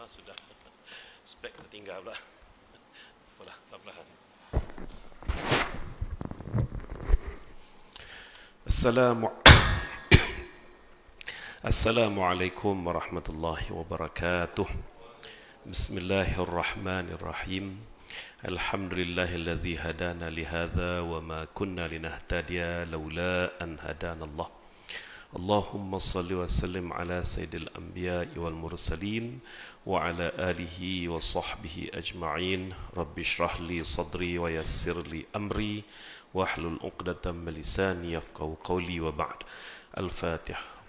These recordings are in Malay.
Sudah. Spek tertinggal pula. Apalah, pelan-pelan. Assalamualaikum warahmatullahi wabarakatuh. Bismillahirrahmanirrahim. Alhamdulillahilladzi hadana lihadza wa ma kunna linahtadiya laula an hadanallah. Allahumma salli wa sallim ala sayyidil anbiya'i wal mursalin wa ala alihi wa sahbihi ajma'in. Rabbi shrah li sadri wa yassir li amri wahlul 'uqdatam min lisani yafqahu qawli wa ba'd. Al-Fatihah.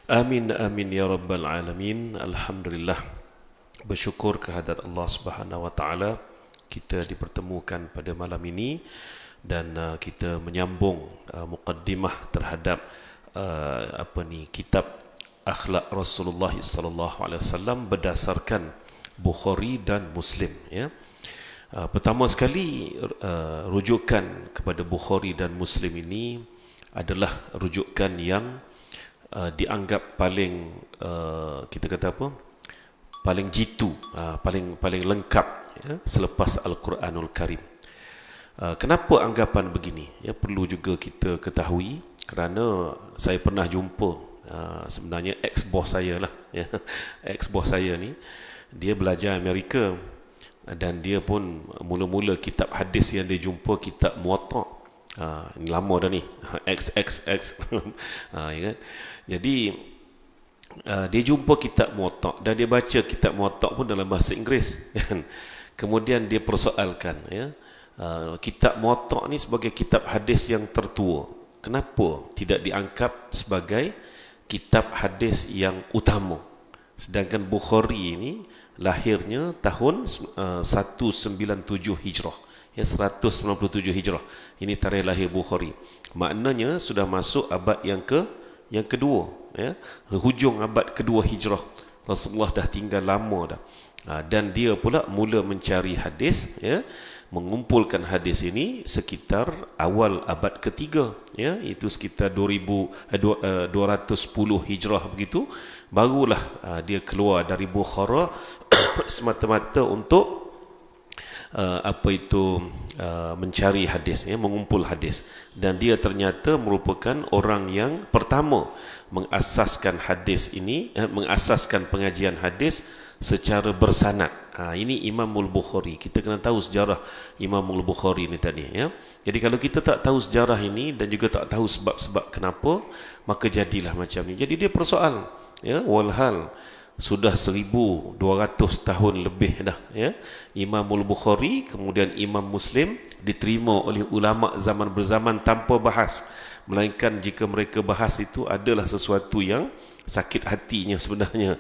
Amin amin ya rabbal alamin. Alhamdulillah, bersyukur kehadrat Allah Subhanahu wa taala kita dipertemukan pada malam ini dan kita menyambung muqaddimah terhadap kitab akhlak Rasulullah sallallahu alaihi wasallam berdasarkan Bukhari dan Muslim, ya. Pertama sekali, rujukan kepada Bukhari dan Muslim ini adalah rujukan yang dianggap paling kita kata apa, paling jitu, paling lengkap, ya, selepas Al-Quranul Karim. Kenapa anggapan begini? Ya, perlu juga kita ketahui kerana saya pernah jumpa sebenarnya ex-bos saya lah, ya. Ex-bos saya ni dia belajar Amerika dan dia pun mula-mula kitab hadis yang dia jumpa kitab Muwatta. Ini lama dah ni, X ya kan? Jadi dia jumpa kitab Muwatta dan dia baca kitab Muwatta pun dalam bahasa Inggeris, kan? Kemudian dia persoalkan, ya, kitab Muwatta ni sebagai kitab hadis yang tertua, kenapa tidak dianggap sebagai kitab hadis yang utama, sedangkan Bukhari ini lahirnya tahun 197 Hijrah, ya, 197 Hijrah. Ini tarikh lahir Bukhari. Maknanya sudah masuk abad yang kedua, ya, hujung abad kedua Hijrah. Rasulullah dah tinggal lama dah. Dan dia pula mula mencari hadis, ya, mengumpulkan hadis ini sekitar awal abad ketiga, ya, itu sekitar 210 Hijrah begitu. Barulah dia keluar dari Bukhara semata-mata untuk mencari hadis, ya, mengumpul hadis. Dan dia ternyata merupakan orang yang pertama mengasaskan hadis ini, mengasaskan pengajian hadis secara bersanad. Ini Imamul Bukhari. Kita kena tahu sejarah Imamul Bukhari ni tadi, ya. Jadi kalau kita tak tahu sejarah ini dan juga tak tahu sebab-sebab kenapa, maka jadilah macam ni. Jadi dia persoal, ya, walhal sudah 1200 tahun lebih dah, ya, Imamul Bukhari, kemudian Imam Muslim diterima oleh ulama zaman berzaman tanpa bahas, melainkan jika mereka bahas itu adalah sesuatu yang sakit hatinya sebenarnya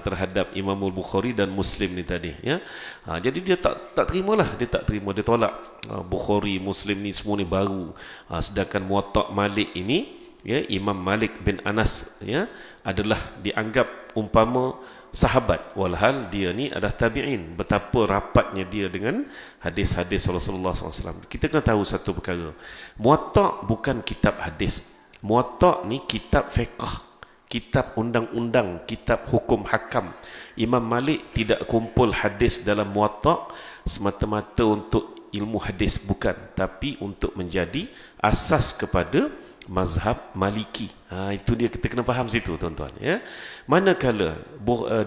terhadap Imamul Bukhari dan Muslim ni tadi, ya. Jadi dia tak terimalah, dia tak terima, dia tolak. Bukhari, Muslim ni semua ni baru, sedangkan Muwatta Malik ini, ya, Imam Malik bin Anas, ya, adalah dianggap umpama sahabat, walhal dia ni adalah tabi'in. Betapa rapatnya dia dengan hadis-hadis Rasulullah SAW. Kita kena tahu satu perkara, Muwatta bukan kitab hadis. Muwatta ni kitab fiqh, kitab undang-undang, kitab hukum hakam. Imam Malik tidak kumpul hadis dalam Muwatta semata-mata untuk ilmu hadis, bukan, tapi untuk menjadi asas kepada mazhab Maliki. Itu dia, kita kena faham situ, tuan-tuan, ya. Manakala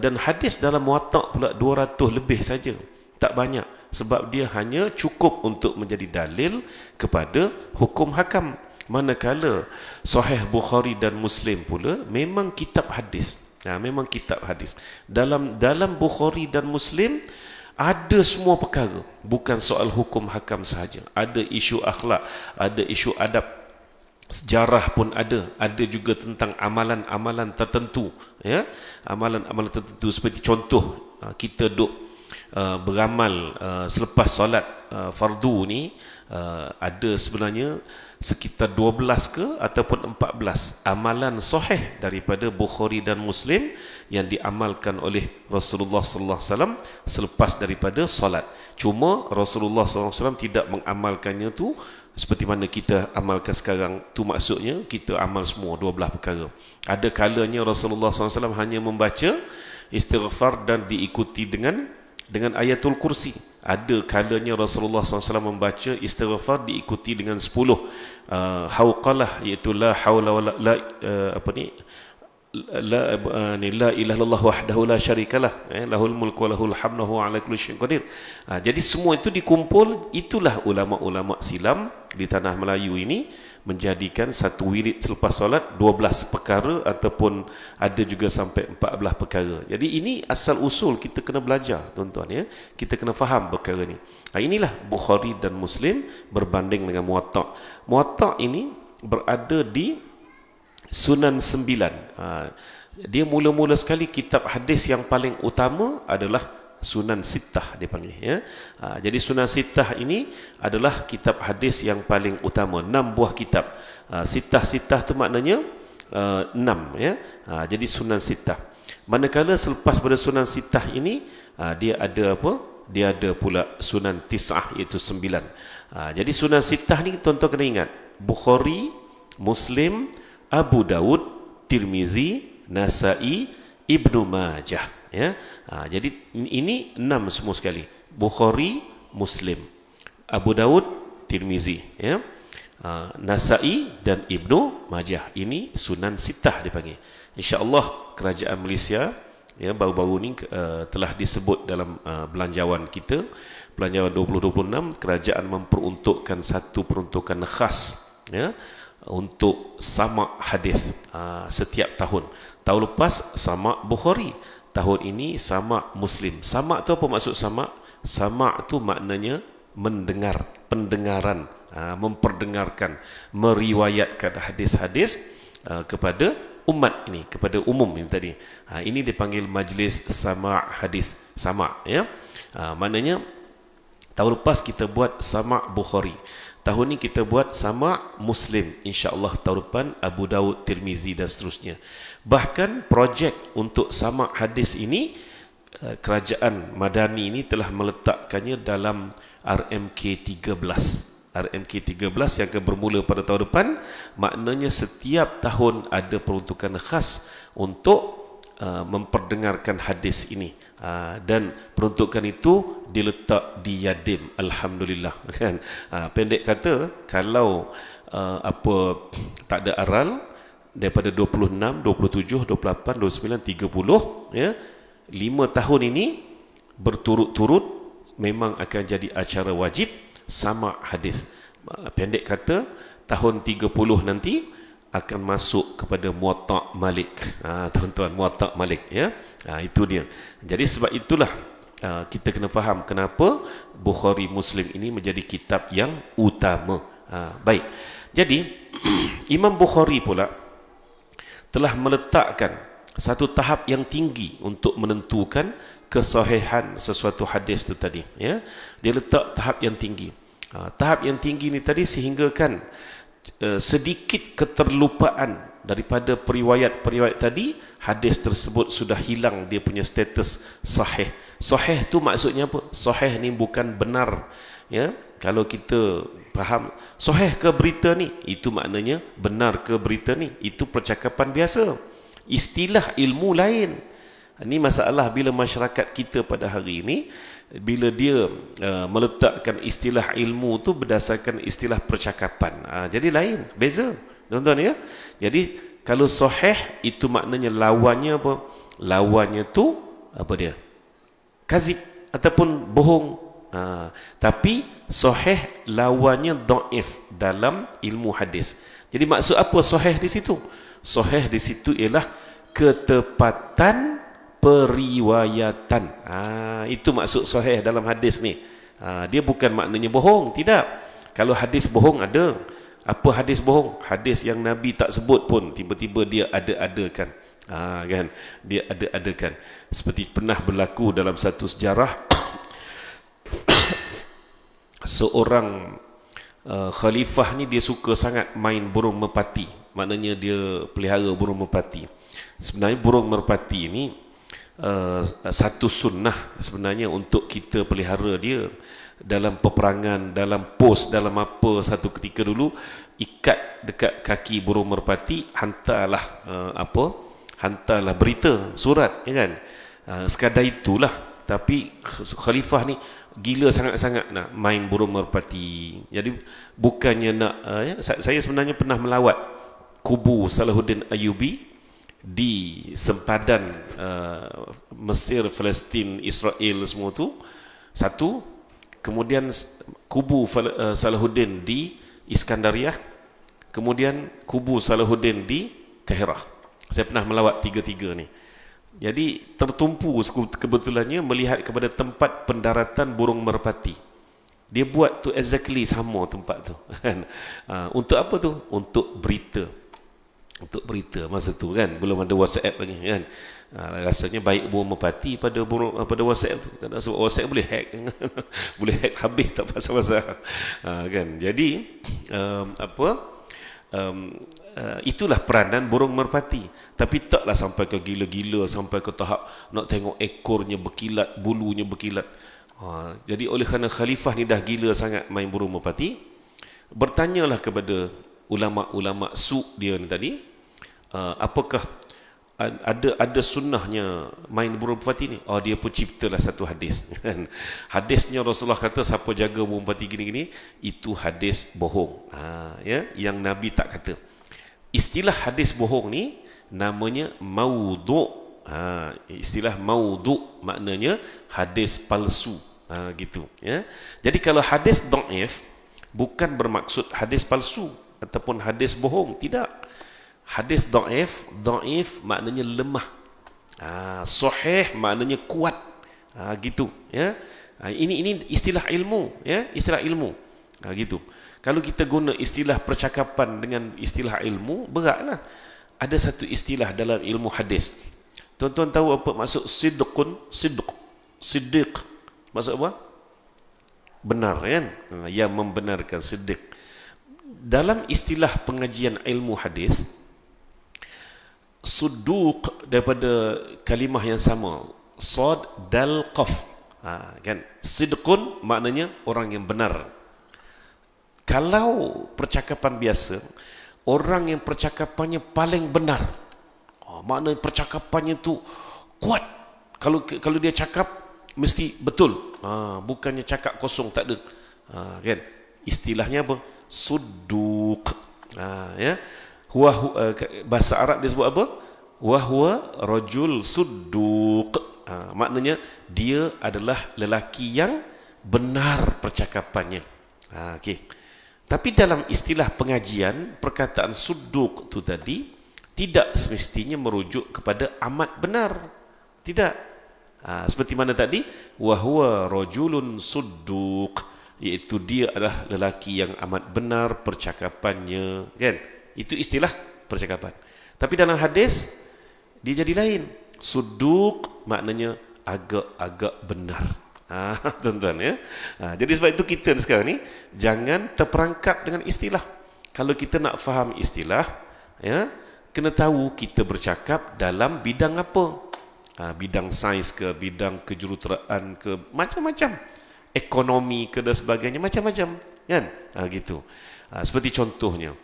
dan hadis dalam Muwatta pula 200 lebih saja, tak banyak, sebab dia hanya cukup untuk menjadi dalil kepada hukum hakam. Manakala Sahih Bukhari dan Muslim pula memang kitab hadis. Memang kitab hadis. Dalam Bukhari dan Muslim ada semua perkara, bukan soal hukum hakam sahaja. Ada isu akhlak, ada isu adab, sejarah pun ada juga tentang amalan-amalan tertentu, ya, amalan-amalan tertentu. Seperti contoh, kita duk beramal selepas solat fardu ni ada sebenarnya sekitar 12 ke ataupun 14 amalan sahih daripada Bukhari dan Muslim yang diamalkan oleh Rasulullah sallallahu alaihi wasallam selepas daripada solat. Cuma Rasulullah sallallahu alaihi wasallam tidak mengamalkannya tu seperti mana kita amalkan sekarang. Tu maksudnya kita amal semua 12 perkara. Ada kalanya Rasulullah sallallahu alaihi wasallam hanya membaca istighfar dan diikuti dengan ayatul kursi. Ada kalanya Rasulullah SAW membaca istighfar diikuti dengan 10 hauqalah, iaitu la haula wala la ilaha illallah wahdahu la syarikalah, lahul mulku wa lahul hamdu wa ala kulli syai'in qadir. Jadi semua itu dikumpul. Itulah ulama-ulama silam di tanah Melayu ini menjadikan satu wirid selepas solat 12 perkara ataupun ada juga sampai 14 perkara. Jadi ini asal usul kita kena belajar, tuan-tuan ya. Kita kena faham perkara ni. Inilah Bukhari dan Muslim berbanding dengan Muwatta'. Muwatta' ini berada di Sunan 9. Dia mula-mula sekali kitab hadis yang paling utama adalah Sunan Sittah dia panggil ya. Jadi Sunan Sittah ini adalah kitab hadis yang paling utama, 6 buah kitab. Sittah tu maknanya 6 ya. Jadi Sunan Sittah. Manakala selepas pada Sunan Sittah ini dia ada apa? Dia ada pula Sunan Tis'ah, iaitu 9. Jadi Sunan Sittah ni tuan-tuan kena ingat, Bukhari, Muslim, Abu Daud, Tirmizi, Nasai, Ibnu Majah ya. Jadi ini 6 semua sekali. Bukhari, Muslim, Abu Daud, Tirmizi ya, Nasai dan Ibnu Majah. Ini Sunan Sittah dipanggil. Insya-Allah kerajaan Malaysia ya baru-baru ni telah disebut dalam belanjawan kita, belanjawan 2026, kerajaan memperuntukkan satu peruntukan khas ya untuk samak hadis setiap tahun. Tahun lepas samak Bukhari, tahun ini samak Muslim. Samak tu apa maksud samak? Samak tu maknanya mendengar, pendengaran, memperdengarkan, meriwayatkan hadis-hadis kepada umat ini, kepada umum ini tadi. Ini dipanggil majlis sama' hadis. Sama' ya. Maknanya tahun lepas kita buat sama' Bukhari, tahun ni kita buat sama' Muslim, insya-Allah tahun depan Abu Daud, Tirmizi dan seterusnya. Bahkan projek untuk sama' hadis ini kerajaan Madani ini telah meletakkannya dalam RMK 13. RMK 13 yang akan bermula pada tahun depan. Maknanya setiap tahun ada peruntukan khas untuk memperdengarkan hadis ini. Dan peruntukan itu diletak di Yadim, alhamdulillah kan. Pendek kata, kalau tak ada aral daripada 26, 27, 28, 29, 30 ya, 5 tahun ini berturut-turut memang akan jadi acara wajib sama hadis. Pendek kata, tahun 30 nanti akan masuk kepada Muwatta' Malik. Tuan-tuan, Muwatta' Malik ya. Itu dia. Jadi sebab itulah kita kena faham kenapa Bukhari Muslim ini menjadi kitab yang utama. Baik. Jadi Imam Bukhari pula telah meletakkan satu tahap yang tinggi untuk menentukan kesahihan sesuatu hadis itu tadi ya. Dia letak tahap yang tinggi. Tahap yang tinggi ni tadi sehinggakan sedikit keterlupaan daripada periwayat-periwayat tadi, hadis tersebut sudah hilang dia punya status sahih. Sahih tu maksudnya apa? Sahih ni bukan benar ya. Kalau kita faham sahih ke berita ni, itu maknanya benar ke berita ni, itu percakapan biasa. Istilah ilmu lain. Ini masalah bila masyarakat kita pada hari ini, bila dia meletakkan istilah ilmu tu berdasarkan istilah percakapan. Jadi lain, beza. Tuan-tuan ya. Jadi kalau sahih itu maknanya lawannya apa? Lawannya tu apa dia? Kazib ataupun bohong. Tapi sahih lawannya dhaif dalam ilmu hadis. Jadi maksud apa sahih di situ? Sahih di situ ialah ketepatan periwayatan. Itu maksud sahih dalam hadis ni. Dia bukan maknanya bohong, tidak. Kalau hadis bohong ada. Apa hadis bohong? Hadis yang Nabi tak sebut pun tiba-tiba dia ada-adakan. Kan dia adakan seperti pernah berlaku dalam satu sejarah seorang khalifah ni dia suka sangat main burung merpati. Maknanya dia pelihara burung merpati. Sebenarnya burung merpati ni satu sunnah sebenarnya untuk kita pelihara dia. Dalam peperangan, dalam pos, dalam apa satu ketika dulu, ikat dekat kaki burung merpati, hantarlah hantarlah berita, surat, ya kan. Sekadar itulah. Tapi khalifah ni gila sangat-sangat nak main burung merpati. Jadi bukannya nak saya sebenarnya pernah melawat kubu Salahuddin Ayyubi di sempadan Mesir, Palestin, Israel semua tu satu. Kemudian kubu Salahuddin di Iskandariah, kemudian kubu Salahuddin di Kahirah. Saya pernah melawat tiga-tiga ni. Jadi tertumpu kebetulannya melihat kepada tempat pendaratan burung merpati. Dia buat tu exactly sama tempat tu. Untuk apa tu? Untuk berita. Untuk berita masa tu kan, belum ada WhatsApp lagi kan. Rasanya baik burung merpati pada WhatsApp tu. Kan sebab WhatsApp boleh hack. Boleh hack habis tak pasal-pasal. Kan. Jadi itulah peranan burung merpati. Tapi taklah sampai ke gila-gila, sampai ke tahap nak tengok ekornya berkilat, bulunya berkilat. Jadi oleh kerana khalifah ni dah gila sangat main burung merpati, bertanyalah kepada ulama-ulama su' dia ni tadi, apakah ada sunnahnya main burung merpati ni? Dia pun ciptalah satu hadis. Hadisnya Rasulullah kata siapa jaga burung merpati gini-gini, itu hadis bohong. Yang Nabi tak kata. Istilah hadis bohong ni namanya maudhu'. Istilah maudhu' maknanya hadis palsu. Gitu ya. Jadi kalau hadis dhaif bukan bermaksud hadis palsu ataupun hadis bohong, tidak. Hadis dhaif maknanya lemah. Sahih maknanya kuat. Gitu ya. Ini istilah ilmu ya, istilah ilmu. Gitu. Kalau kita guna istilah percakapan dengan istilah ilmu, beratlah. Ada satu istilah dalam ilmu hadis. Tuan-tuan tahu apa maksud sidqun? Siddiq. Maksud apa? Benar kan? Yang membenarkan, siddiq. Dalam istilah pengajian ilmu hadis, suduq daripada kalimah yang sama, sad dal qaf. Kan? Sidqun maknanya orang yang benar. Kalau percakapan biasa, orang yang percakapannya paling benar, maknanya percakapannya tu kuat. Kalau dia cakap mesti betul. Bukannya cakap kosong, tak ada. Kan? Istilahnya apa? Suduq. Ya. Bahasa Arab dia sebut apa? Wahwa rajul suduq. Maknanya dia adalah lelaki yang benar percakapannya. Okey. Tapi dalam istilah pengajian, perkataan suduq tu tadi tidak semestinya merujuk kepada amat benar. Tidak. Seperti mana tadi? Wahwa rajulun suduq, iaitu dia adalah lelaki yang amat benar percakapannya, kan? Itu istilah percakapan. Tapi dalam hadis dia jadi lain. Suduq maknanya agak-agak benar. Tuan-tuan ya. Jadi sebab itu kita sekarang ni jangan terperangkap dengan istilah. Kalau kita nak faham istilah, ya, kena tahu kita bercakap dalam bidang apa. Bidang sains ke, bidang kejuruteraan ke, macam-macam. Ekonomi ke dan sebagainya, macam-macam, kan? Gitu. Seperti contohnya,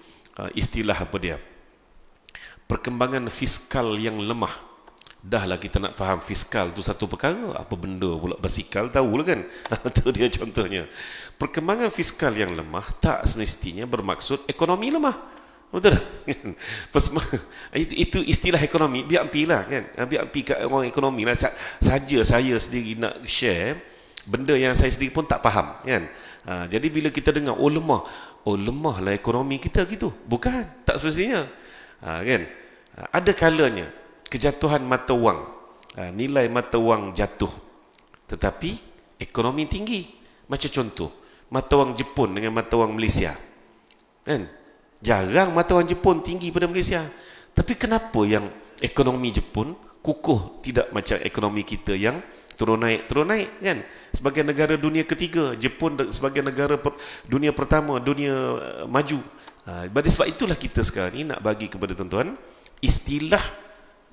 istilah apa dia? Perkembangan fiskal yang lemah. Dahlah kita nak faham fiskal tu satu perkara, apa benda pula basikal, tahulah kan. Itu dia contohnya. Perkembangan fiskal yang lemah tak semestinya bermaksud ekonomi lemah. Betul tak? Itu istilah ekonomi. Biar ampilah kan. Biar ampi kat orang ekonomi lah. Saja saya sendiri nak share benda yang saya sendiri pun tak faham kan. Jadi bila kita dengar lemah, lemah lah ekonomi kita gitu. Bukan, tak semestinya. Kan? Ada kalanya kejatuhan mata wang, nilai mata wang jatuh, tetapi ekonomi tinggi. Macam contoh mata wang Jepun dengan mata wang Malaysia, kan? Jarang mata wang Jepun tinggi pada Malaysia. Tapi kenapa yang ekonomi Jepun kukuh, tidak macam ekonomi kita yang turun naik kan. Sebagai negara dunia ketiga, Jepun sebagai negara dunia pertama, dunia maju. Sebab itulah kita sekarang ni nak bagi kepada tuan-tuan istilah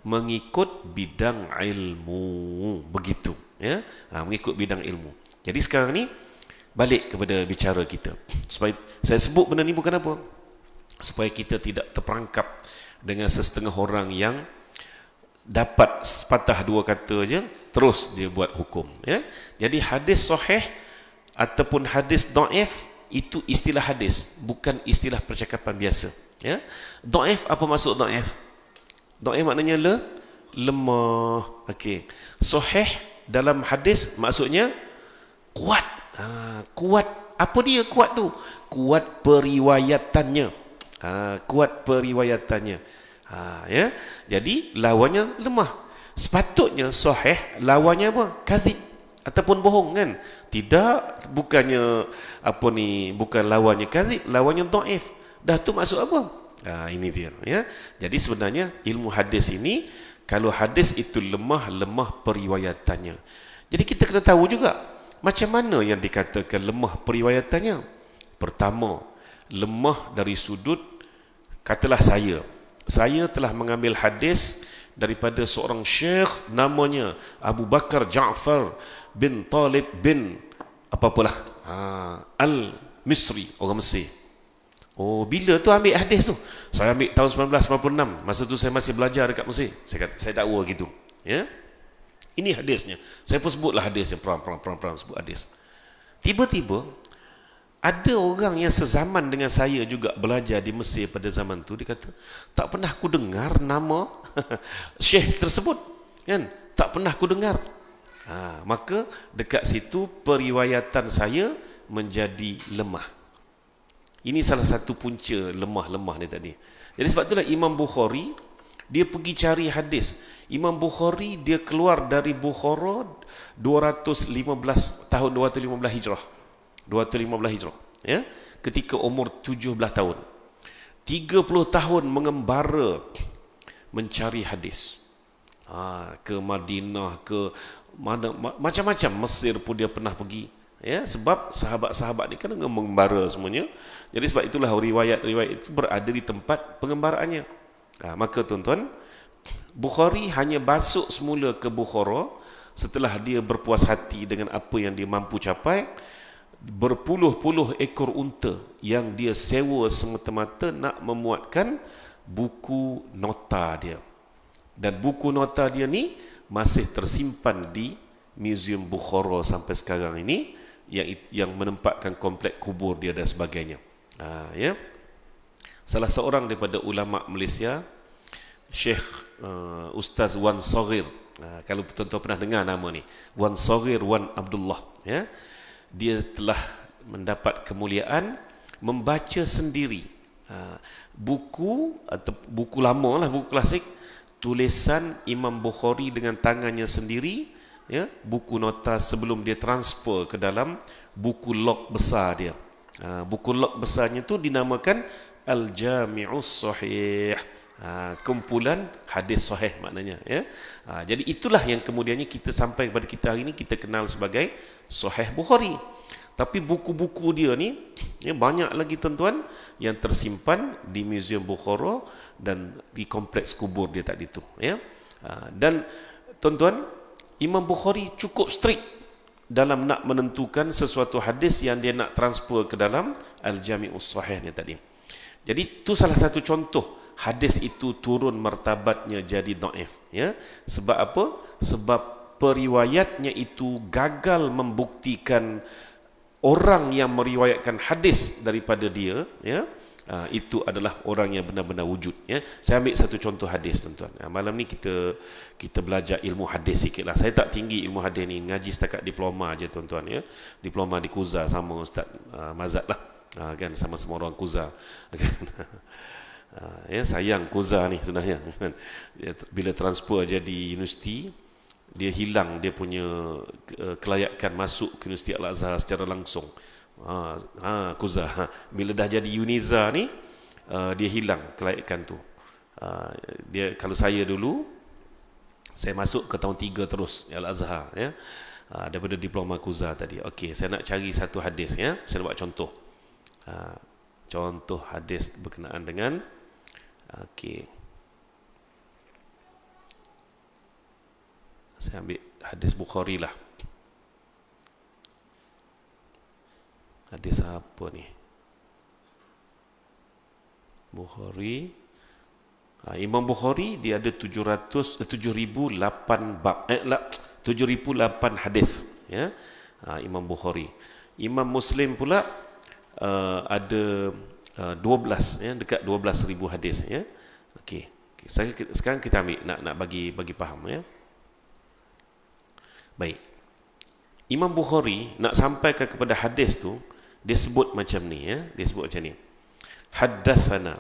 mengikut bidang ilmu, begitu ya. Mengikut bidang ilmu. Jadi sekarang ni balik kepada bicara kita. Supaya saya sebut benda ni bukan apa, supaya kita tidak terperangkap dengan sesetengah orang yang dapat sepatah dua kata je terus dia buat hukum ya. Jadi hadis sahih ataupun hadis dhaif itu istilah hadis, bukan istilah percakapan biasa ya. Dhaif, apa maksud dhaif? Dhaif maknanya lemah. Okey. Sahih dalam hadis maksudnya kuat. Kuat. Apa dia kuat tu? Kuat periwayatannya. Kuat periwayatannya. Ya. Jadi lawannya lemah. Sepatutnya sahih lawannya apa? Kazib ataupun bohong kan? Tidak, bukannya bukan lawannya kazib, lawannya dhaif. Dah tu maksud apa? Ini dia ya. Jadi sebenarnya ilmu hadis ini, kalau hadis itu lemah periwayatannya. Jadi kita kena tahu juga macam mana yang dikatakan lemah periwayatannya. Pertama, lemah dari sudut, katalah saya telah mengambil hadis daripada seorang syekh namanya Abu Bakar Ja'far bin Talib bin apalah Al-Misri, orang Mesir. Bila tu ambil hadis tu? Saya ambil tahun 1996. Masa tu saya masih belajar dekat Mesir. Saya dakwa gitu ya. Ini hadisnya. Saya pun sebutlah hadisnya, perang sebut hadis. Tiba-tiba ada orang yang sezaman dengan saya juga belajar di Mesir pada zaman tu. Dia kata, tak pernah aku dengar nama syekh tersebut kan? Tak pernah aku dengar. Maka dekat situ periwayatan saya menjadi lemah. Ini salah satu punca lemah ni tadi. Jadi sebab itulah Imam Bukhari dia pergi cari hadis. Imam Bukhari dia keluar dari Bukhara 215 Hijrah. 215 Hijrah ya, ketika umur 17 tahun. 30 tahun mengembara mencari hadis. Ke Madinah, ke mana, macam-macam. Mesir pun dia pernah pergi ya, sebab sahabat-sahabat ni kan mengembara semuanya. Jadi sebab itulah riwayat-riwayat itu berada di tempat pengembaraannya. Maka tuan-tuan, Bukhari hanya masuk semula ke Bukhara setelah dia berpuas hati dengan apa yang dia mampu capai. Berpuluh-puluh ekor unta yang dia sewa semata-mata nak memuatkan buku nota dia. Dan buku nota dia ni masih tersimpan di Museum Bukhara sampai sekarang ini, yang menempatkan komplek kubur dia dan sebagainya. Ya. Salah seorang daripada ulama Malaysia, Syekh Ustaz Wan Saghir, kalau tuan-tuan pernah dengar nama ni, Wan Saghir Wan Abdullah ya, dia telah mendapat kemuliaan membaca sendiri buku atau buku lama lah, buku klasik, tulisan Imam Bukhari dengan tangannya sendiri ya, buku nota sebelum dia transfer ke dalam buku log besar dia. Buku log besarnya tu dinamakan Al-Jami'us Sahih, kumpulan hadis sahih maknanya ya. Jadi itulah yang kemudiannya kita sampai kepada kita hari ini kita kenal sebagai Sahih Bukhari. Tapi buku-buku dia ni ya, banyak lagi tuan-tuan yang tersimpan di Museum Bukhara dan di kompleks kubur dia tadi tu ya. Dan tuan-tuan, Imam Bukhari cukup strict dalam nak menentukan sesuatu hadis yang dia nak transfer ke dalam Al-Jami'us Sahih ni tadi. Jadi itu salah satu contoh hadis itu turun martabatnya jadi dhaif ya. Sebab apa? Sebab periwayatnya itu gagal membuktikan orang yang meriwayatkan hadis daripada dia ya, itu adalah orang yang benar-benar wujud ya. Saya ambil satu contoh hadis tuan-tuan. Malam ni kita belajar ilmu hadis sikitlah. Saya tak tinggi ilmu hadis ni, ngaji setakat diploma aja tuan-tuan ya. Diploma di Kuza sama Ustaz Mazat lah. Kan sama-sama orang Kuza. Ya, sayang Kuza ni sebenarnya. Bila transfer jadi universiti, dia hilang dia punya kelayakan masuk ke Universiti Al-Azhar secara langsung. Kuza. Bila dah jadi Uniza ni, dia hilang kelayakan tu. Dia, kalau saya dulu, saya masuk ke tahun 3 terus Al-Azhar, ya. Daripada diploma Kuza tadi. Okey, saya nak cari satu hadis, ya. Saya buat contoh. Contoh hadis berkenaan dengan okey. Saya ambil hadis Bukhari lah. Hadis apa ni? Bukhari. Imam Bukhari dia ada 7008 bab, 7008 hadis, ya. Imam Bukhari. Imam Muslim pula ada 12, ya, dekat 12,000 hadis, ya. Okey. Sekarang kita ambil nak bagi faham, ya. Baik. Imam Bukhari nak sampaikan kepada hadis tu, dia sebut macam ni, ya. Dia sebut macam ni. Haddatsana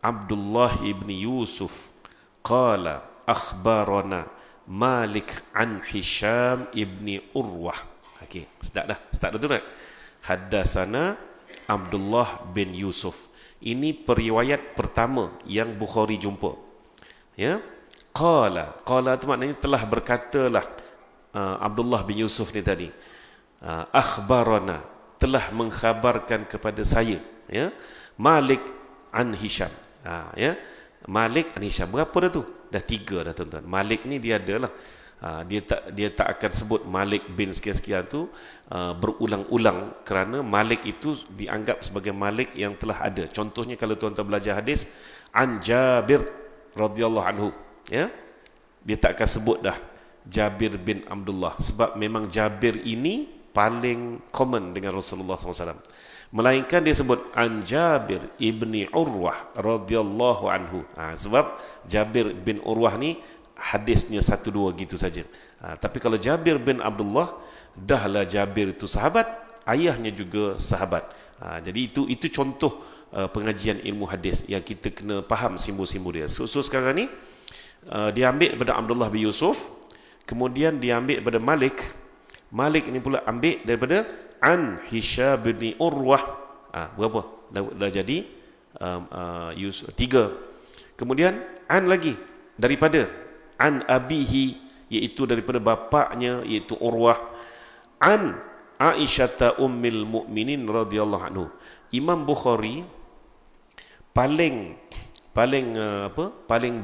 Abdullah ibn Yusuf qala akhbarana Malik an Hisham ibn Urwah. Okey, start dah tu tak? Haddatsana Abdullah bin Yusuf. Ini periwayat pertama yang Bukhari jumpa. Ya. Qala tu maknanya telah berkatalah Abdullah bin Yusuf ni tadi. Akhbarana, telah mengkhabarkan kepada saya, ya. Malik an Hisham. Ya. Malik an Hisham. Berapa dah tu? Dah 3 dah, tuan-tuan. Malik ni dia adalah dia tak akan sebut Malik bin sekian-sekian tu berulang-ulang, kerana Malik itu dianggap sebagai Malik yang telah ada. Contohnya kalau tuan-tuan belajar hadis an Jabir radhiyallahu anhu, ya. Dia tak akan sebut dah Jabir bin Abdullah, sebab memang Jabir ini paling common dengan Rasulullah SAW. Melainkan dia sebut an Jabir ibni Urwah radhiyallahu anhu. Sebab Jabir bin Urwah ni hadisnya 1-2 gitu saja. Tapi kalau Jabir bin Abdullah, dahlah Jabir itu sahabat, ayahnya juga sahabat. Jadi itu contoh pengajian ilmu hadis yang kita kena faham simbol-simbol dia. So sekarang ni dia ambil daripada Abdullah bin Yusuf, kemudian dia ambil daripada Malik. Malik ni pula ambil daripada an Hisham bin Urwah. Berapa? Dah jadi 3. Kemudian an lagi daripada an abihi, iaitu daripada bapaknya, iaitu Urwah, an Aisyah ummil mukminin radhiyallahu anhu. Imam Bukhari paling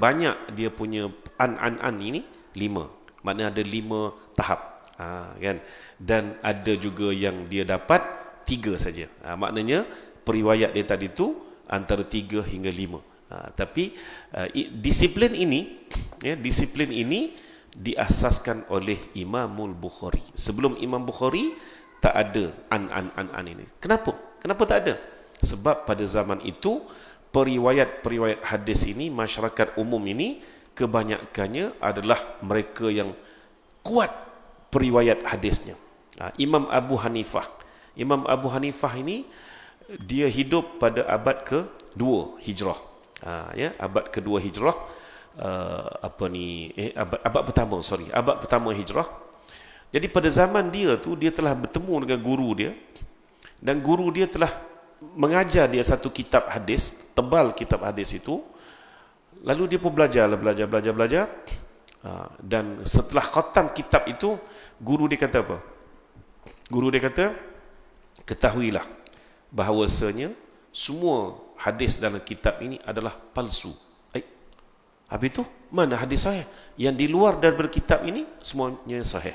banyak dia punya an ini 5. Maknanya ada 5 tahap. Kan? Dan ada juga yang dia dapat 3 saja. Maknanya periwayat dia tadi tu antara 3 hingga 5. Tapi disiplin ini, ya, disiplin ini diasaskan oleh Imamul Bukhari. Sebelum Imam Bukhari tak ada an ini. Kenapa tak ada? Sebab pada zaman itu periwayat hadis ini, masyarakat umum ini kebanyakannya adalah mereka yang kuat periwayat hadisnya. Imam Abu Hanifah ini dia hidup pada abad ke-2 Hijrah. Ya, abad ke-2 Hijrah. Abad pertama Hijrah. Jadi pada zaman dia tu, dia telah bertemu dengan guru dia, dan guru dia telah mengajar dia satu kitab hadis, tebal kitab hadis itu. Lalu dia pun belajar. Dan setelah khatam kitab itu, guru dia kata apa? Guru dia kata, ketahuilah bahawasanya semua hadis dalam kitab ini adalah palsu. Habis itu, mana hadis sahih? Yang di luar daripada kitab ini semuanya sahih.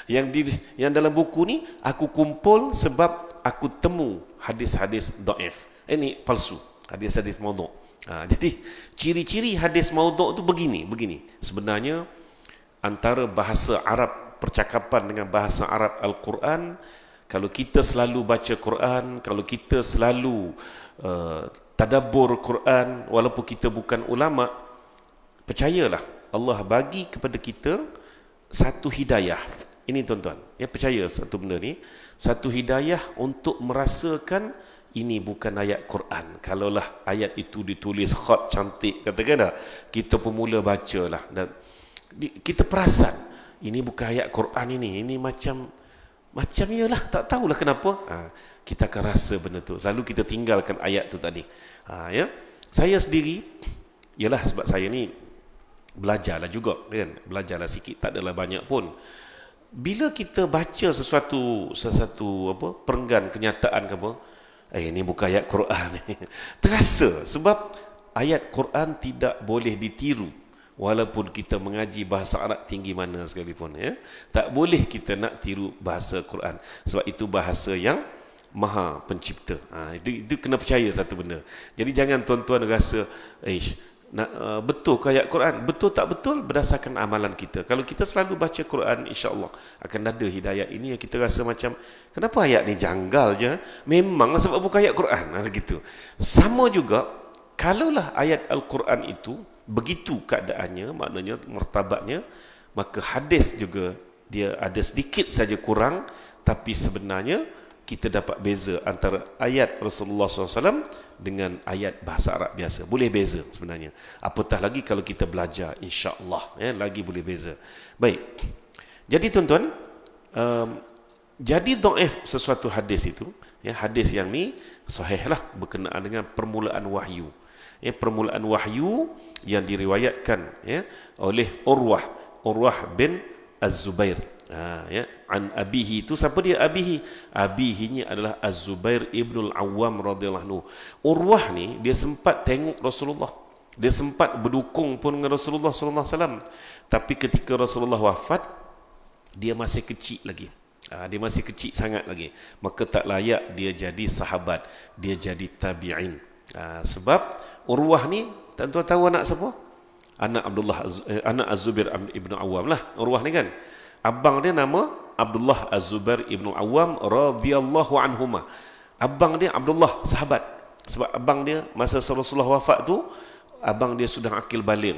Yang dalam buku ni aku kumpul sebab aku temu hadis-hadis dhaif. Ini palsu, hadis-hadis maudhu'. Jadi ciri-ciri hadis maudhu' itu begini. Sebenarnya antara bahasa Arab, percakapan dengan bahasa Arab Al-Quran, kalau kita selalu baca Quran, kalau kita selalu tadabbur Quran, walaupun kita bukan ulama, percayalah Allah bagi kepada kita satu hidayah. Ini tuan-tuan, ya, percaya satu benda ni, satu hidayah untuk merasakan ini bukan ayat Quran. Kalaulah ayat itu ditulis khat cantik, katakanlah, kita pun mula bacalah dan kita perasan ini bukan ayat Quran ini macam iyalah, tak tahulah kenapa. Kita akan rasa benda tu, lalu kita tinggalkan ayat tu tadi. Ya, saya sendiri Ialah sebab saya ni belajarlah juga kan, belajarlah sikit, tak adalah banyak pun. Bila kita baca sesuatu apa perenggan kenyataan ke apa, ini bukan ayat Quran ni. Terasa sebab ayat Quran tidak boleh ditiru walaupun kita mengaji bahasa Arab tinggi mana sekalipun ya. Tak boleh kita nak tiru bahasa Quran sebab itu bahasa yang Maha Pencipta. Itu kena percaya satu benda. Jadi jangan tuan-tuan rasa betul ke ayat Quran? Betul tak betul berdasarkan amalan kita. Kalau kita selalu baca Quran, insya-Allah akan ada hidayat ini. Kita rasa macam kenapa ayat ni janggal je? Memang sebab bukan ayat Quran. Gitu. Sama juga kalaulah ayat Al-Quran itu begitu keadaannya, maknanya martabatnya, maka hadis juga dia ada sedikit saja kurang, tapi sebenarnya kita dapat beza antara ayat Rasulullah SAW dengan ayat bahasa Arab biasa. Boleh beza sebenarnya. Apatah lagi kalau kita belajar, insya-Allah ya, lagi boleh beza. Baik. Jadi tuan-tuan, jadi dhaif sesuatu hadis itu, ya, hadis yang ni sahihlah berkenaan dengan permulaan wahyu. Ya, permulaan wahyu yang diriwayatkan ya oleh Urwah bin Az-Zubair. Ya, an abihi itu siapa dia abihi? Abihinya adalah Az-Zubair ibnul Awwam radhiyallahu anhu. Urwah ni dia sempat tengok Rasulullah. Dia sempat berdukung pun dengan Rasulullah sallallahu alaihi wasallam. Tapi ketika Rasulullah wafat, dia masih kecil lagi. Dia masih kecil sangat lagi. Maka tak layak dia jadi sahabat, dia jadi tabi'in. Sebab Urwah ni tuan-tuan tahu anak siapa? Anak Az-Zubair ibnu Awwam lah. Urwah ni kan. Abang dia nama Abdullah Az-Zubair ibnu Awwam radhiyallahu anhuma. Abang dia Abdullah, sahabat. Sebab abang dia masa Rasulullah wafat tu, abang dia sudah akil baligh.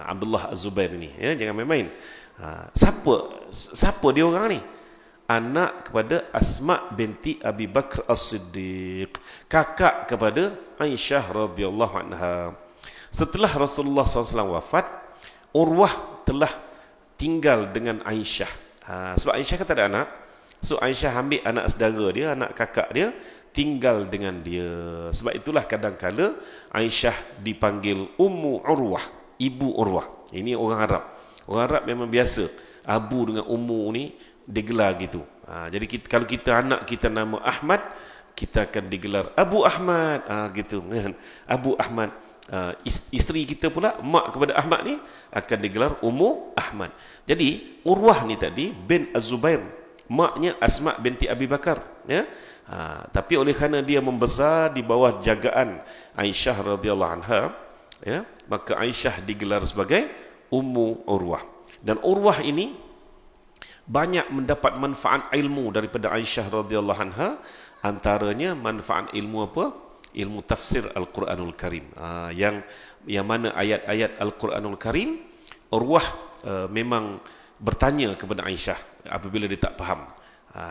Abdullah Az-Zubair ni, ya, jangan main-main. Siapa dia orang ni? Anak kepada Asma binti Abi Bakr As-Siddiq, kakak kepada Aisyah radhiyallahu anha. Setelah Rasulullah SAW wafat, Urwah telah tinggal dengan Aisyah. Sebab Aisyah kan tak ada anak. So Aisyah ambil anak saudara dia, anak kakak dia, tinggal dengan dia. Sebab itulah kadang-kala Aisyah dipanggil Ummu Urwah, ibu Urwah. Ini orang Arab. Orang Arab memang biasa abu dengan ummu ni digelar gitu. Jadi kalau kita anak kita nama Ahmad, kita akan digelar Abu Ahmad, gitu kan. Abu Ahmad. Isteri kita pula, mak kepada Ahmad ni, akan digelar Ummu Ahmad. Jadi Urwah ni tadi bin Az-Zubair, maknya Asma binti Abi Bakar, ya. Tapi oleh kerana dia membesar di bawah jagaan Aisyah radhiyallahu anha, ya, maka Aisyah digelar sebagai Ummu Urwah. Dan Urwah ini banyak mendapat manfaat ilmu daripada Aisyah radhiyallahu anha. Antaranya manfaat ilmu apa? Ilmu tafsir Al-Quranul Karim. Yang mana ayat-ayat Al-Quranul Karim, Urwah memang bertanya kepada Aisyah apabila dia tak faham.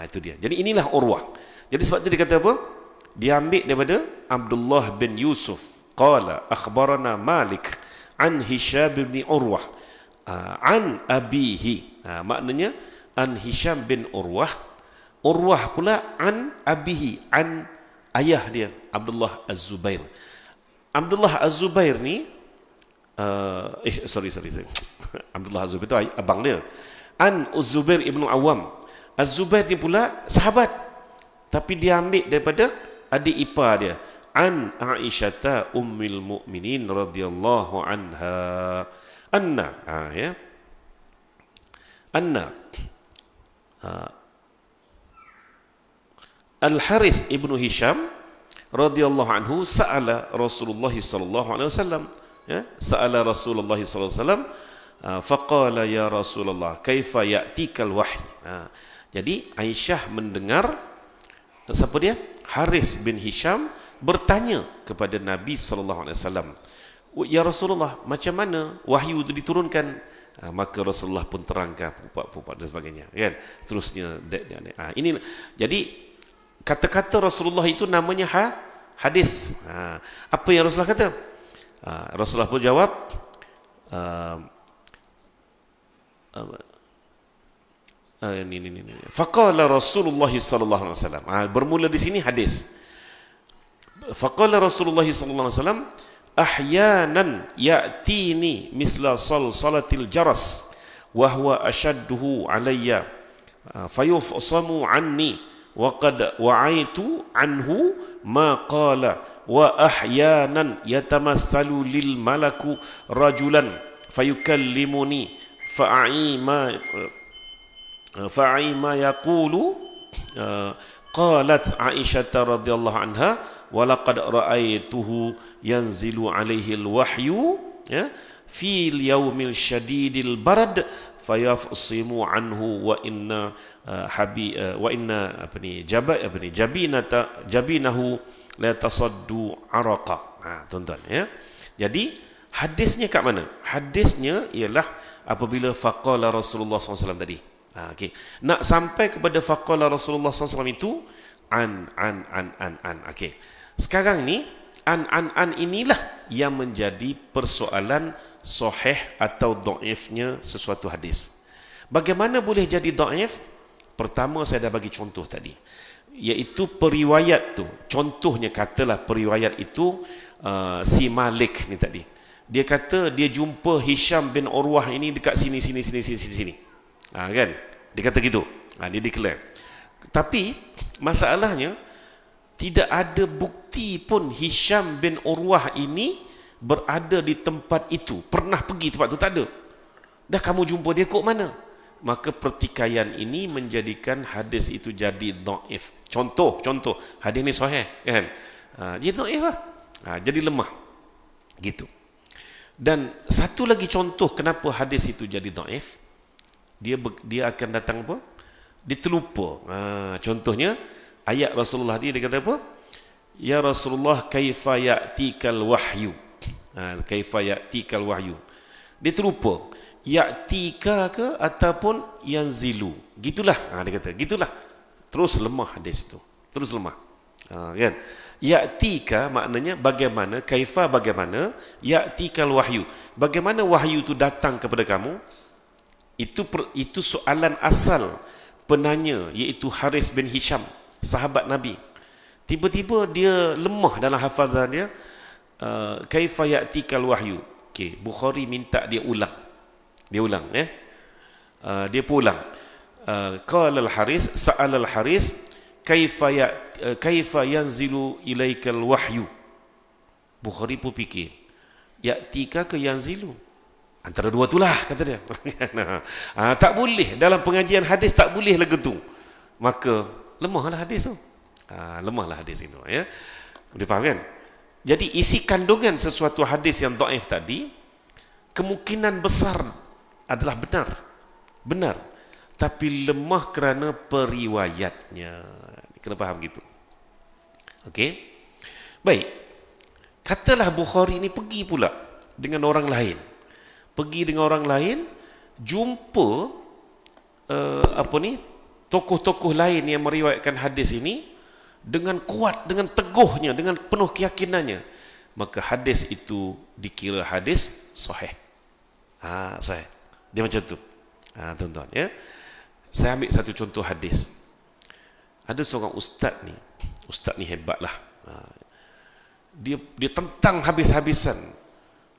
Itu dia. Jadi inilah Urwah. Jadi sebab itu dia kata apa? Dia ambil daripada Abdullah bin Yusuf. Qala akhbarana Malik an Hisham bin Urwah an abihi. Maknanya an Hisham bin Urwah. Urwah pula an abihi, an ayah dia Abdullah Az-Zubair. Abdullah Az-Zubair ni sorry Abdullah Az-Zubair itu abang dia. An Az-Zubair ibnu Awwam. Az-Zubair ni pula sahabat, tapi dia ambil daripada adik ipar dia, an Aisyata ummul mukminin radhiyallahu anha anna, ya, anna Al-Haris ibnu Hisham radhiyallahu anhu sa'ala Rasulullah sallallahu alaihi wasallam, ya, sa'ala Rasulullah sallallahu alaihi wasallam faqala ya Rasulullah kaifa ya'tikal wahyi. Jadi Aisyah mendengar siapa dia? Haris bin Hisham bertanya kepada Nabi sallallahu alaihi wasallam, ya Rasulullah, macam mana wahyu itu diturunkan? Maka Rasulullah pun terangkan pupat dan sebagainya, kan? Terusnya ini. Jadi kata-kata Rasulullah itu namanya hadis. Apa yang Rasulullah kata? Rasulullah pun jawab, ini. Faqala Rasulullah sallallahu alaihi wasallam. Bermula di sini hadis. Faqala Rasulullah sallallahu alaihi wasallam, ahyanan ya'tini misla salsalatil jaras wa huwa ashadduhu alayya fayufsamu anni wa qad wa'aitu anhu ma qala wa ahyanan yatamassalu lil malaku rajulan fayukallimuni fa'i ma yaqulu. Qalat Aisyah radhiyallahu anha wa laqad ra'aituhu yanzilu alaihi alwahyu fi al-yawmil shadidil barad fayafsimu anhu wa inna jabinahu la tasaddu araqa. Tuan-tuan ya. Jadi hadisnya kat mana? Hadisnya ialah apabila faqala Rasulullah SAW tadi. Okay. Nak sampai kepada faqala Rasulullah SAW itu an. Okay. Sekarang ni an inilah yang menjadi persoalan sahih atau dhaifnya sesuatu hadis. Bagaimana boleh jadi dhaif? Pertama saya dah bagi contoh tadi, iaitu periwayat tu. Contohnya katalah periwayat itu si Malik ni tadi. Dia kata dia jumpa Hisham bin Urwah ini dekat sini. Kan? Dia kata gitu. Dia declare. Tapi masalahnya tidak ada bukti pun Hisham bin Urwah ini berada di tempat itu, pernah pergi tempat itu, tak ada. Dah kamu jumpa dia kok mana? Maka pertikaian ini menjadikan hadis itu jadi dhaif. Contoh hadis ini sahih kan? Dia dhaif lah. Jadi lemah. Gitu. Dan satu lagi contoh kenapa hadis itu jadi dhaif, dia akan datang apa? Dia terlupa. Contohnya ayat Rasulullah dia kata apa? Ya Rasulullah kaifa ya'tikal wahyu. Kaifa ya'tikal wahyu. Dia terlupa. Ya'tika ke ataupun yanzilu. Gitulah. Dia kata gitulah. Terus lemah hadis itu. Terus lemah. Kan? Ya'tika maknanya bagaimana, kaifa bagaimana, ya'tikal wahyu. Bagaimana wahyu itu datang kepada kamu? Itu soalan asal penanya, iaitu Haris bin Hisham, sahabat Nabi. Tiba-tiba dia lemah dalam hafazan dia. Kaifa ya'tikal wahyu. Okay, Bukhari minta dia ulang. Dia pun ulang. Qala al-Haris, sa'al al-Haris kaifa yanzilu ilaikal wahyu. Bukhari pun fikir, ya'tika ke yanzilu? Antara dua itulah, kata dia. Tak boleh, dalam pengajian hadis tak boleh lagu tu. Maka lemahlah hadis tu. Lemahlah hadis itu ya. Boleh faham kan? Jadi isi kandungan sesuatu hadis yang dhaif tadi kemungkinan besar adalah benar, tapi lemah kerana periwayatnya. Kena faham gitu. Okey. Baik. Katalah Bukhari ini pergi pula dengan orang lain. Jumpa tokoh-tokoh lain yang meriwayatkan hadis ini dengan kuat, dengan teguhnya, dengan penuh keyakinannya, maka hadis itu dikira hadis sahih. Sahih. Dia macam tu. Tuan-tuan ya. Saya ambil satu contoh hadis. Ada seorang ustaz ni hebatlah. Dia tentang habis-habisan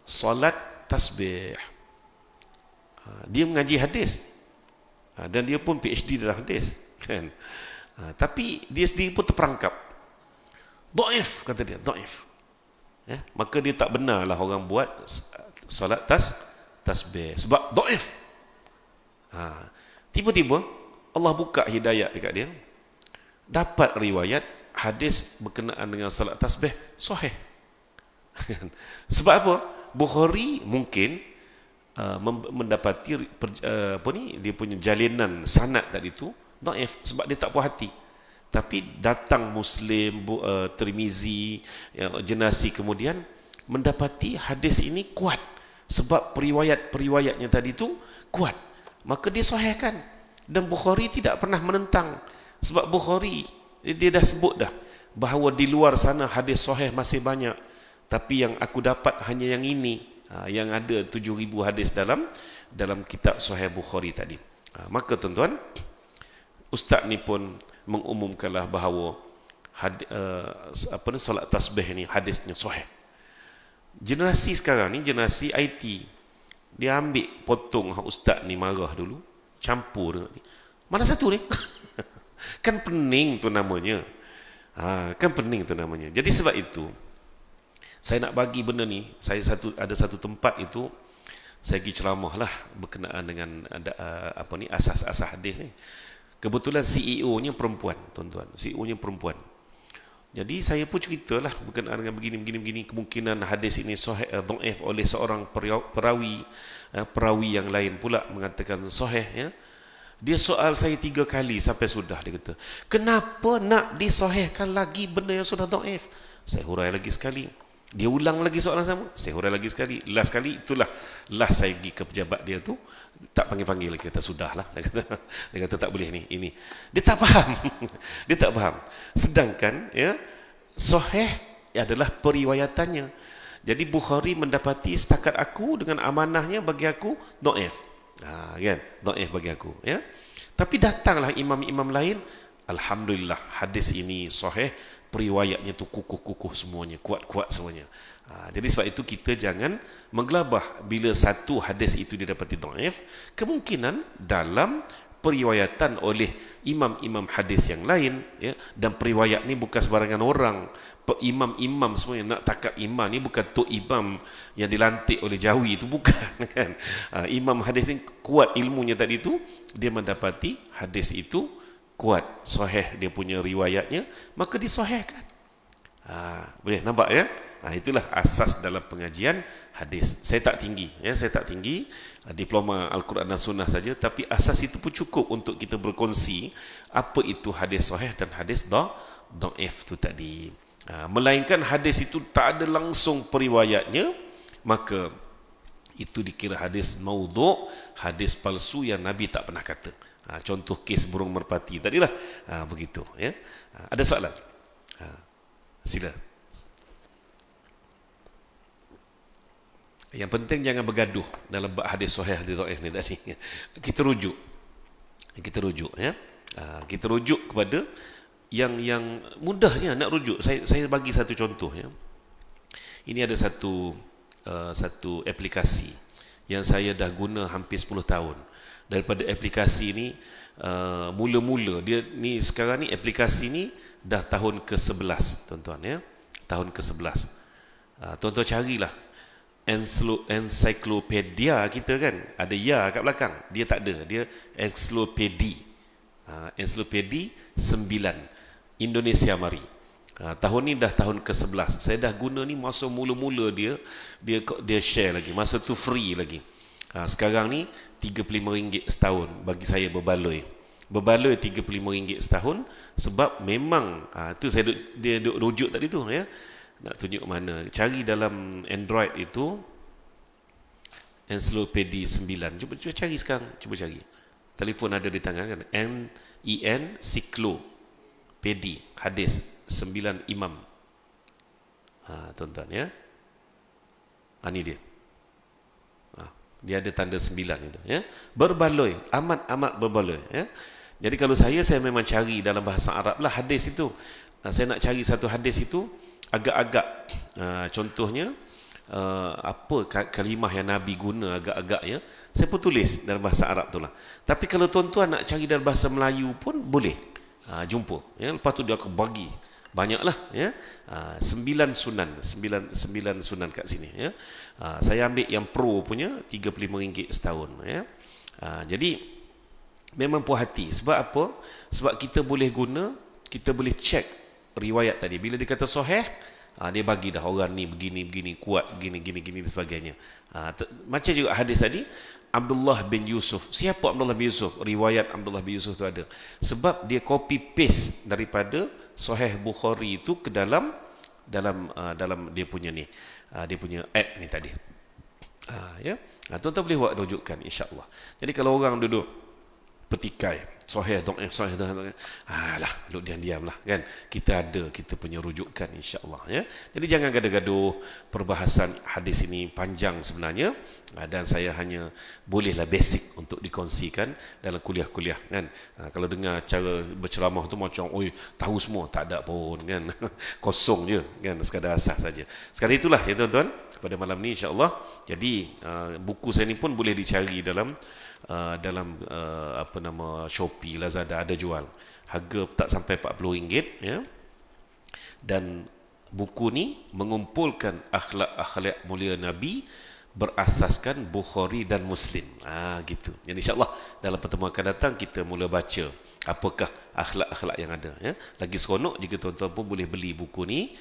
solat tasbih. Dia mengaji hadis. Dan dia pun PhD dalam hadis, kan? Tapi dia sendiri pun terperangkap. Dhaif, kata dia, dhaif. Ya, maka dia tak benarlah orang buat solat tasbih sebab dhaif. Tiba-tiba Allah buka hidayah dekat dia. Dapat riwayat hadis berkenaan dengan salat tasbih sahih. Sebab apa? Bukhari mungkin mendapati dia punya jalinan sanad tadi tu dhaif sebab dia tak puas hati. Tapi datang Muslim, Tirmizi, Jenasi kemudian mendapati hadis ini kuat sebab periwayat-periwayatnya tadi tu kuat. Maka dia sahihkan. Dan Bukhari tidak pernah menentang. Sebab Bukhari dia dah sebut dah bahawa di luar sana hadis sahih masih banyak, tapi yang aku dapat hanya yang ini, yang ada 7,000 hadis dalam kitab Sahih Bukhari tadi. Maka tuan-tuan, ustaz ni pun mengumumkanlah bahawa salat tasbih ni hadisnya sahih. Generasi sekarang ni generasi IT. Dia ambil potong ustaz ni marah dulu, campur dengan ni. Mana satu ni? Kan pening tu namanya. Kan pening tu namanya. Jadi sebab itu saya nak bagi benda ni, ada satu tempat itu saya pergi ceramah lah berkenaan dengan asas-asas hadis ni. Kebetulan CEO-nya perempuan, tuan-tuan. CEO-nya perempuan. Jadi saya pun ceritalah berkenaan dengan begini kemungkinan hadis ini sahih dhaif oleh seorang perawi yang lain pula mengatakan sahih, ya. Dia soal saya 3 kali sampai sudah. Dia kata, kenapa nak disahihkan lagi benda yang sudah dhaif? Saya hurai lagi sekali. Dia ulang lagi soalan sama, saya hurai lagi sekali. Last kali, itulah last saya pergi ke pejabat dia tu, tak panggil-panggil lagi, kata sudahlah. Dia kata tak boleh ni, ini. Dia tak faham. Dia tak faham. Sedangkan ya, sahih adalah periwayatannya. Jadi Bukhari mendapati setakat aku dengan amanahnya bagi aku dhaif. Kan? Dhaif bagi aku, ya. Tapi datanglah imam-imam lain, alhamdulillah hadis ini sahih, periwayatnya tu kukuh-kukuh semuanya, kuat-kuat semuanya. Jadi sebab itu kita jangan menggelabah bila satu hadis itu didapati dhaif, kemungkinan dalam periwayatan oleh imam-imam hadis yang lain, ya, dan periwayat ni bukan sebarangan orang. Imam-imam semuanya, nak takap imam ni bukan tok imam yang dilantik oleh Jawi itu, bukan, kan. Imam hadis ni kuat ilmunya tadi tu, dia mendapati hadis itu kuat, sahih dia punya riwayatnya, maka disahihkan. Boleh nampak, ya. Itulah asas dalam pengajian hadis. Saya tak tinggi, ya, saya tak tinggi diploma Al-Quran dan Sunnah saja, tapi asas itu pun cukup untuk kita berkongsi apa itu hadis sahih dan hadis dhaif tu tadi. Melainkan hadis itu tak ada langsung periwayatnya, maka itu dikira hadis maudhu', hadis palsu yang Nabi tak pernah kata. Contoh kes burung merpati tadilah. Begitu, ya. Ada soalan? Sila. Yang penting jangan bergaduh dalam bab hadis sahih hadis dhaif ni tadi. Kita rujuk, ya. Kita rujuk kepada yang mudahnya nak rujuk. Saya bagi satu contoh, ya. Ini ada satu aplikasi yang saya dah guna hampir 10 tahun. Daripada aplikasi ni mula-mula dia ni, sekarang ni aplikasi ni dah tahun ke-11, tuan-tuan, ya. Tahun ke-11. Tuan-tuan carilah ensiklopedia kita, kan ada ya kat belakang, dia tak ada, dia ensiklopedi. Ensiklopedi 9 Indonesia Mari. Tahun ni dah tahun ke-11. Saya dah guna ni masa mula-mula dia share lagi, masa tu free lagi. Sekarang ni RM35 setahun bagi saya berbaloi RM35 setahun, sebab memang tu dia duk rujuk tadi tu, ya. Nak tunjuk mana, cari dalam Android itu ensiklopedi 9. Cuba cari sekarang, cuba cari. Telefon ada di tangan, kan. Ensiklopedi hadis 9 imam. Tuan-tuan, ya. Ini dia. Dia ada tanda 9 itu, ya. Berbaloi, amat berbaloi, ya. Jadi kalau saya memang cari dalam bahasa Arab lah hadis itu. Saya nak cari satu hadis itu agak-agak, contohnya apa kalimah yang Nabi guna agak-agak, ya, saya pun tulis dalam bahasa Arab tu lah. Tapi kalau tuan-tuan nak cari dalam bahasa Melayu pun boleh jumpa, ya. Lepas tu dia akan bagi banyaklah, ya. 9 sunan kat sini, ya. Saya ambil yang pro punya RM35 setahun, ya. Jadi memang puas hati. Sebab apa? Sebab kita boleh guna, kita boleh cek riwayat tadi. Bila dia kata sahih, dia bagi dah orang ni begini kuat, gini dan sebagainya. Macam juga hadis tadi, Abdullah bin Yusuf. Siapa Abdullah bin Yusuf? Riwayat Abdullah bin Yusuf tu ada. Sebab dia copy paste daripada Sahih Bukhari itu ke dalam dia punya ni, dia punya app ni tadi. Ya. Tuan-tuan boleh buat rujukan, insya-Allah. Jadi kalau orang duduk petikai sahih dhaif sahih dhaif. Alah, duk diam-diam lah kan. Kita ada kita punya rujukan insya-Allah ya. Jadi jangan gaduh-gaduh, perbahasan hadis ini panjang sebenarnya. Dan saya hanya bolehlah basic untuk dikongsikan dalam kuliah-kuliah kan. Kalau dengar cara berceramah tu macam oi tahu semua, tak ada pun kan. Kosong je kan, sekadar asas saja. Sekadar itulah ya tuan-tuan pada malam ni insya-Allah. Jadi buku saya ni pun boleh dicari dalam apa nama Shopee, Lazada ada jual. Harga tak sampai RM40 ya. Dan buku ni mengumpulkan akhlak-akhlak mulia Nabi berasaskan Bukhari dan Muslim. Gitu. Jadi insya-Allah dalam pertemuan akan datang kita mula baca apakah akhlak-akhlak yang ada ya. Lagi seronok jika tuan-tuan pun boleh beli buku ni,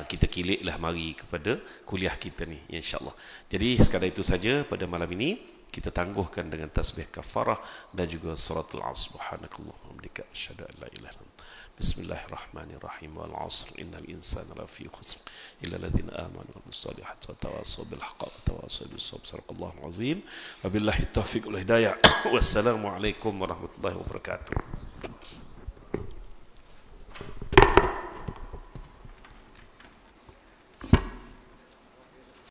kita kiliklah mari kepada kuliah kita ni insya-Allah. Jadi sekadar itu saja pada malam ini, kita tangguhkan dengan tasbih kafarah dan juga suratul asr. Subhanakallahumma wa bihamdika asyhadu an la ilaha illa anta Bismillahirrahmanirrahim. Wal 'asr innal insana lafi khusr illa alladhina amanu wa amilus solihati wa tawassaw bil haqqi wa tawassaw bis sabr. Sadaqallahul azim. Wabillahi taufiq wal hidayah. Wassalamu alaikum warahmatullahi wabarakatuh.